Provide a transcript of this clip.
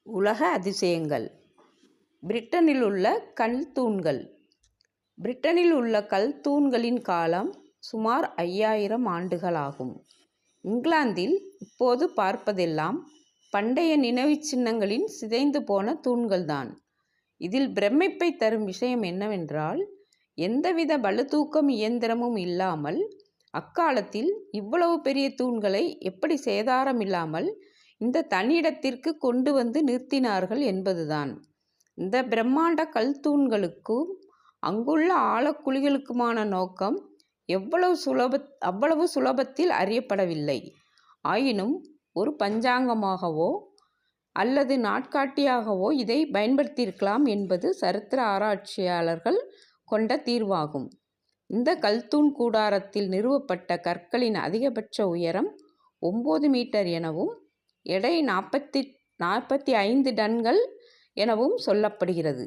உலக அதிசயங்கள். பிரிட்டனில் உள்ள கல் தூண்கள். பிரிட்டனில் உள்ள கல் தூண்களின் காலம் சுமார் 5000 ஆண்டுகளாகும். இங்கிலாந்தில் இப்போது பார்ப்பதெல்லாம் பண்டைய நினைவுச் சின்னங்களின் சிதைந்து போன தூண்கள்தான். இதில் பிரமிப்பை தரும் விஷயம் என்னவென்றால், எந்தவித பளுதூக்கும் இயந்திரமும் இல்லாமல் அக்காலத்தில் இவ்வளவு பெரிய தூண்களை எப்படி சேதாரமில்லாமல் இந்த தனியிடத்திற்கு கொண்டு வந்து நிறுத்தினார்கள் என்பதுதான். இந்த பிரம்மாண்ட கல் தூண்களுக்கும் அங்குள்ள ஆழக்குழிகளுக்குமான நோக்கம் அவ்வளவு சுலபத்தில் அறியப்படவில்லை. ஆயினும் ஒரு பஞ்சாங்கமாகவோ அல்லது நாட்காட்டியாகவோ இதை பயன்படுத்தியிருக்கலாம் என்பது சரித்திர ஆராய்ச்சியாளர்கள் கொண்ட தீர்வாகும். இந்த கல்தூண் கூடாரத்தில் நிறுவப்பட்ட கற்களின் அதிகபட்ச உயரம் 9 மீட்டர் எனவும் எடை 45 டன்கள் எனவும் சொல்லப்படுகிறது.